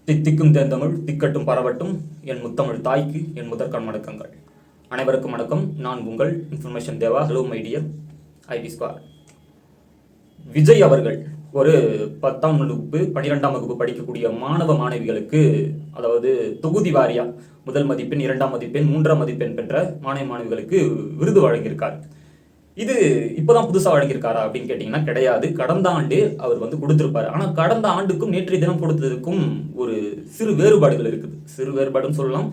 தித்திக்கும் தேர்ந்தமிழ் திக்கட்டும் பரவட்டும் என் முத்தமிழ் தாய்க்கு என் முதற்கண் வணக்கங்கள். அனைவருக்கும் வணக்கம். நான் உங்கள் information Deva. Hello my dear IP squad. Vijay அவர்கள் ஒரு 10ஆம் வகுப்பு 12ஆம் வகுப்பு படிக்கக்கூடிய மாணவ மாணவிகளுக்கு, அதாவது தொகுதி வாரியா முதல் மதிப்பெண், 2ஆம் மதிப்பெண், 3ஆம் மதிப்பெண் பெற்ற மாணவ மாணவிகளுக்கு விருது வழங்கியிருக்கார். இது இப்போதான் புதுசாக வழங்கியிருக்காரா அப்படின்னு கேட்டிங்கன்னா கிடையாது. கடந்த ஆண்டு அவர் கொடுத்திருப்பாரு. ஆனால் கடந்த ஆண்டுக்கும் நேற்றைய தினம் கொடுத்ததுக்கும் ஒரு சிறு வேறுபாடுகள் இருக்குது. சிறு வேறுபாடுன்னு சொல்லலாம்,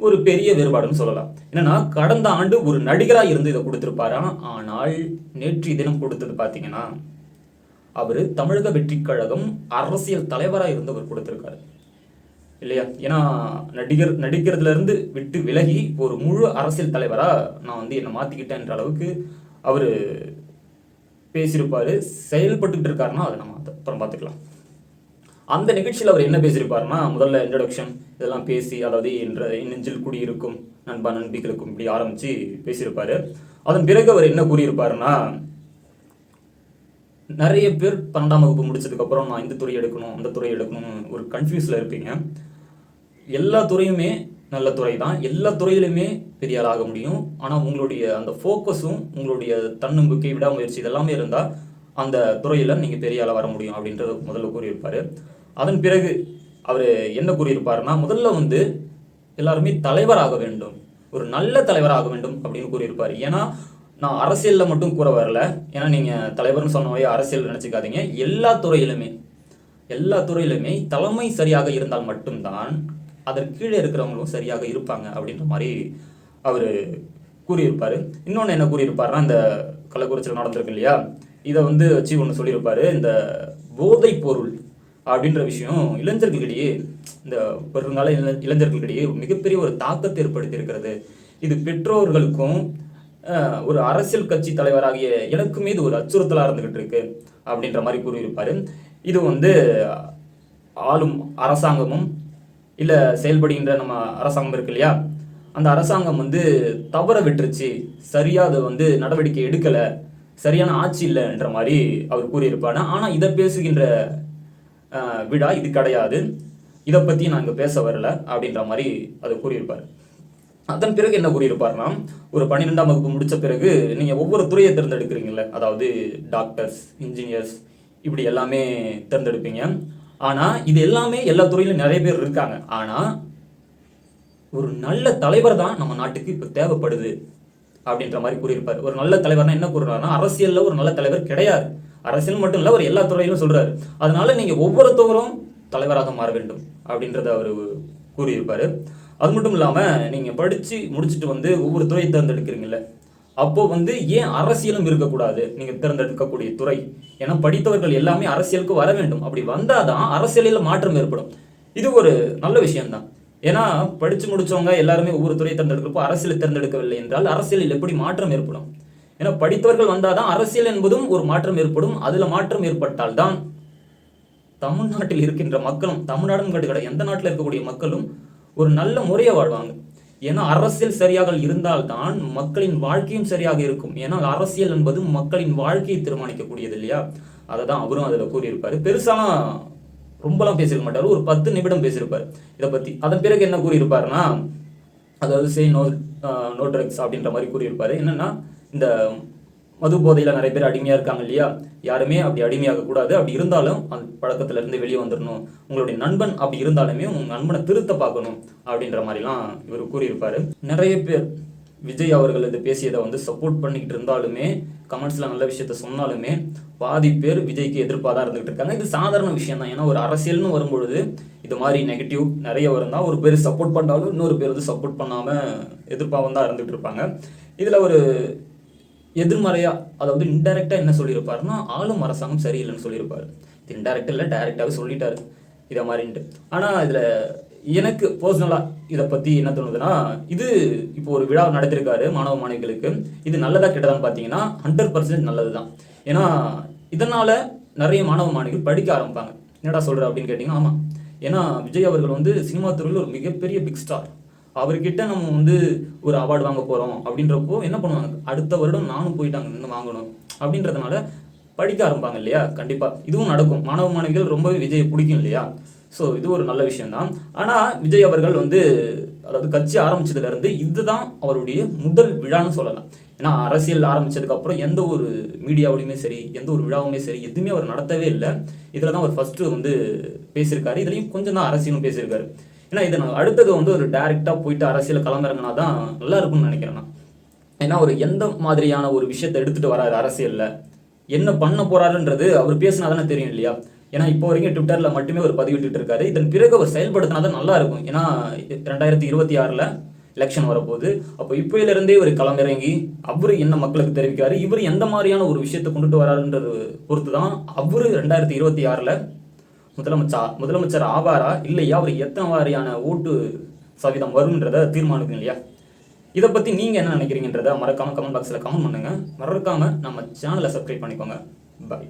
ஒரு பெரிய வேறுபாடுன்னு சொல்லலாம். என்னன்னா, கடந்த ஆண்டு ஒரு நடிகராக இருந்து இதை கொடுத்திருப்பாரா. ஆனால் நேற்றைய தினம் கொடுத்தது பார்த்தீங்கன்னா அவர் தமிழக வெற்றி கழகம் அரசியல் தலைவராக இருந்து அவர் கொடுத்திருக்காரு இல்லையா. ஏன்னா நடிக்கிறதுல இருந்து விட்டு விலகி ஒரு முழு அரசியல் தலைவரா நான் என்னை மாத்திக்கிட்டேன்ற அளவுக்கு அவர் பேசியிருப்பாரு. செயல்பட்டு இருக்காருன்னா அதை நம்ம அப்புறம் பார்த்துக்கலாம். அந்த நிகழ்ச்சியில் அவர் என்ன பேசியிருப்பாருன்னா, முதல்ல இன்ட்ரடக்ஷன் இதெல்லாம் பேசி, அதாவது நெஞ்சில் குடியிருக்கும் நண்பா நண்பிகளுக்கும் இப்படி ஆரம்பிச்சு பேசியிருப்பாரு. அதன் பிறகு அவர் என்ன கூறியிருப்பாருன்னா, நிறைய பேர் 12ஆம் வகுப்பு முடிச்சதுக்கப்புறம் நான் இந்த துறை எடுக்கணும் அந்த துறை எடுக்கணும்னு ஒரு கன்ஃபியூஸில் இருப்பீங்க. எல்லா துறையுமே நல்ல துறை தான், எல்லா துறையிலுமே பெரிய ஆளாக முடியும். ஆனால் உங்களுடைய அந்த ஃபோக்கஸும் உங்களுடைய தன்னம்பிக்கை, விடாமுயற்சி இதெல்லாமே இருந்தால் அந்த துறையில் நீங்கள் பெரிய ஆளாக வர முடியும் அப்படின்றத முதல்ல கூறியிருப்பார். அதன் பிறகு அவர் என்ன கூறியிருப்பாருன்னா, முதல்ல எல்லாருமே தலைவராக வேண்டும், ஒரு நல்ல தலைவராக வேண்டும் அப்படின்னு கூறியிருப்பார். ஏன்னா நான் அரசியலில் மட்டும் கூற வரல. ஏன்னா நீங்கள் தலைவர்னு சொன்னவே அரசியல் நினச்சிக்காதீங்க. எல்லா துறையிலுமே தலைமை சரியாக இருந்தால் மட்டும்தான் அதற்கு கீழே இருக்கிறவங்களும் சரியாக இருப்பாங்க அப்படின்ற மாதிரி அவர் கூறியிருப்பார். இன்னொன்று என்ன கூறியிருப்பாருன்னா, இந்த கள்ளக்குறிச்சியில் நடந்திருக்கு இல்லையா, இதை வச்சு ஒன்று சொல்லியிருப்பார். இந்த போதைப் பொருள் அப்படின்ற விஷயம் இளைஞர்களிடையே, இந்த வருங்கால இளைஞர்களிடையே மிகப்பெரிய ஒரு தாக்கத்தை ஏற்படுத்தி இருக்கிறது. இது பெற்றோர்களுக்கும் ஒரு அரசியல் கட்சி தலைவராகிய எனக்குமே இது ஒரு அச்சுறுத்தலாக இருந்துகிட்டு இருக்கு அப்படின்ற மாதிரி கூறியிருப்பாரு. இது ஆளும் அரசாங்கமும் இல்லை செயல்படுகின்ற நம்ம அரசாங்கம் இருக்கு இல்லையா, அந்த அரசாங்கம் தவற விட்டுருச்சு, சரியாக அதை நடவடிக்கை எடுக்கலை, சரியான ஆட்சி இல்லைன்ற மாதிரி அவர் கூறியிருப்பாரு. ஆனால் இதை பேசுகின்ற விழா இது கிடையாது, இதை பற்றி நான் இங்கே பேச வரல அப்படின்ற மாதிரி அதை கூறியிருப்பார். அதன் பிறகு என்ன கூறியிருப்பாருன்னா, ஒரு 12ஆம் வகுப்பு முடித்த பிறகு நீங்கள் ஒவ்வொரு துறையை தேர்ந்தெடுக்கிறீங்கள, அதாவது டாக்டர்ஸ், இன்ஜினியர்ஸ் இப்படி எல்லாமே தேர்ந்தெடுப்பீங்க. ஆனால் இது எல்லாமே எல்லா துறையிலும் நிறைய பேர் இருக்காங்க. ஆனால் ஒரு நல்ல தலைவர் தான் நம்ம நாட்டுக்கு இப்போ தேவைப்படுது அப்படின்ற மாதிரி கூறியிருப்பார். ஒரு நல்ல தலைவர்னா என்ன கூறுறாருன்னா, அரசியலில் ஒரு நல்ல தலைவர் கிடையாது, அரசியல் மட்டும் இல்லை, அவர் எல்லா துறையிலும் சொல்கிறாரு. அதனால நீங்கள் ஒவ்வொருத்தவரும் தலைவராக மாற வேண்டும் அப்படின்றத அவர் கூறியிருப்பார். அது மட்டும் இல்லாமல் நீங்கள் படித்து முடிச்சுட்டு ஒவ்வொரு துறையை தேர்ந்தெடுக்கிறீங்கள, அப்போது ஏன் அரசியலும் இருக்கக்கூடாது நீங்கள் தேர்ந்தெடுக்கக்கூடிய துறை? ஏன்னா படித்தவர்கள் எல்லாமே அரசியலுக்கு வர வேண்டும். அப்படி வந்தால் தான் அரசியலில் மாற்றம் ஏற்படும். இது ஒரு நல்ல விஷயம்தான். ஏன்னா படித்து முடித்தவங்க எல்லாருமே ஒவ்வொரு துறையை தேர்ந்தெடுக்கிறப்போ அரசியலை தேர்ந்தெடுக்கவில்லை என்றால் அரசியலில் எப்படி மாற்றம் ஏற்படும்? ஏன்னா படித்தவர்கள் வந்தால் தான் அரசியல் என்பதும் ஒரு மாற்றம் ஏற்படும். அதில் மாற்றம் ஏற்பட்டால் தான் தமிழ்நாட்டில் இருக்கின்ற மக்களும், தமிழ்நாடும் கிடையாது எந்த நாட்டில் இருக்கக்கூடிய மக்களும் ஒரு நல்ல முறையை வாழ்வாங்க. ஏன்னா அரசியல் சரியாக இருந்தால்தான் மக்களின் வாழ்க்கையும் சரியாக இருக்கும். ஏன்னா அரசியல் என்பது மக்களின் வாழ்க்கையை தீர்மானிக்கக்கூடியது இல்லையா. அதை தான் அவரும் அதில் கூறியிருப்பார். பெருசாலாம் ரொம்பலாம் பேசியிருக்க மாட்டார், ஒரு 10 நிமிடம் பேசியிருப்பார் இதை பற்றி. அதன் பிறகு என்ன கூறியிருப்பாருன்னா, அதாவது சே நோ ட்ரக்ஸ் அப்படின்ற மாதிரி கூறியிருப்பார். என்னன்னா, இந்த மது போதையில் நிறைய பேர் அடிமையாக இருக்காங்க இல்லையா, யாருமே அப்படி அடிமையாக கூடாது. அப்படி இருந்தாலும் அந்த பழக்கத்துல இருந்து வெளியே வந்துடணும். உங்களுடைய நண்பன் அப்படி இருந்தாலுமே உங்கள் நண்பனை திருத்த பார்க்கணும் அப்படின்ற மாதிரிலாம் இவர் கூறியிருப்பார். நிறைய பேர் விஜய் அவர்கள் இது பேசியதை சப்போர்ட் பண்ணிக்கிட்டு இருந்தாலுமே, கமெண்ட்ஸில் நல்ல விஷயத்த சொன்னாலுமே பாதி பேர் விஜய்க்கு எதிர்ப்பாக தான் இருந்துகிட்டு இருக்காங்க. இது சாதாரண விஷயம் தான். ஏன்னா ஒரு அரசியல்னு வரும்பொழுது இது மாதிரி நெகட்டிவ் நிறைய வரும் தான். ஒரு பேர் சப்போர்ட் பண்ணாலும் இன்னொரு பேர் சப்போர்ட் பண்ணாமல் எதிர்ப்பாகவும் தான் இருந்துகிட்டு இருப்பாங்க. இதில் ஒரு எதிர்மறையா, அதாவது இன்டைரக்டா என்ன சொல்லியிருப்பாருன்னா, ஆளும் அரசாங்கம் சரியில்லைன்னு சொல்லியிருப்பாரு. இது இன்டைரக்டா இல்லை, டைரக்டாவே சொல்லிட்டாரு இதை மாதிரின்ட்டு. ஆனால் இதில் எனக்கு பர்சனலாக இதை பற்றி என்ன தோணுதுன்னா, இது இப்போ ஒரு விழா நடத்திருக்காரு மாணவ மாணவிகளுக்கு. இது நல்லதா கெட்டதான்னு பார்த்தீங்கன்னா 100% நல்லது தான். ஏன்னா இதனால் நிறைய மாணவ மாணவிகள் படிக்க ஆரம்பிப்பாங்க. என்னடா சொல்கிற அப்படின்னு கேட்டிங்கன்னா, ஆமாம். ஏன்னா விஜய் அவர்கள் சினிமா துறையில் ஒரு மிகப்பெரிய பிக் ஸ்டார். அவர்கிட்ட நம்ம ஒரு அவார்டு வாங்க போகிறோம் அப்படின்றப்போ என்ன பண்ணுவாங்க, அடுத்த வருடம் நானும் போயிட்டாங்க இன்னும் வாங்கணும் அப்படின்றதுனால படிக்க ஆரம்பிப்பாங்க இல்லையா. கண்டிப்பாக இதுவும் நடக்கும். மாணவ மாணவிகள் ரொம்பவே விஜயை பிடிக்கும் இல்லையா. ஸோ இது ஒரு நல்ல விஷயம்தான். ஆனால் விஜய் அவர்கள் வந்து அதாவது கட்சி ஆரம்பிச்சதுலேருந்து இதுதான் அவருடைய முதல் விழான்னு சொல்லலாம். ஏன்னா அரசியல் ஆரம்பிச்சதுக்கப்புறம் எந்த ஒரு மீடியாவிலையுமே சரி, எந்த ஒரு விழாவுமே சரி, எதுவுமே அவர் நடத்தவே இல்லை. இதில் தான் அவர் ஃபஸ்ட்டு வந்து பேசியிருக்காரு. இதுலேயும் கொஞ்சம் தான் அரசியலும் பேசியிருக்காரு. ஏன்னா இது நான் அடுத்தது வந்து ஒரு டைரெக்டாக போயிட்டு அரசியல் களமிறங்கினா தான் நல்லா இருக்கும்னு நினைக்கிறேன் நான். ஏன்னா ஒரு எந்த மாதிரியான ஒரு விஷயத்தை எடுத்துகிட்டு வராரு அரசியலில், என்ன பண்ண போறாருன்றது அவர் பேசினா தானே தெரியும் இல்லையா? ஏன்னா இப்போ வரைக்கும் ட்விட்டரில் மட்டுமே ஒரு பதிவிட்டு இருக்காரு. இதன் பிறகு அவர் செயல்படுத்தினா தான் நல்லா இருக்கும். ஏன்னா 2026 எலெக்ஷன் வரப்போகுது. அப்போ இப்போயிலிருந்தே ஒரு களமிறங்கி அவர் என்ன மக்களுக்கு தெரிவிக்காரு, இவர் எந்த மாதிரியான ஒரு விஷயத்தை கொண்டுட்டு வராருன்றது பொறுத்து தான் அவர் 2026 முதலமைச்சர் ஆவாரா இல்லையா, அவர் எத்தனை மாதிரியான ஓட்டு சதவீதம் வரும்ன்றதை தீர்மானிக்கும் இல்லையா? இதை பற்றி நீங்கள் என்ன நினைக்கிறீங்கன்றதை மறக்காமல் கமெண்ட் பாக்ஸில் கமெண்ட் பண்ணுங்கள். மறக்காமல் நம்ம சேனலை சப்ஸ்கிரைப் பண்ணிக்கோங்க. பாய்.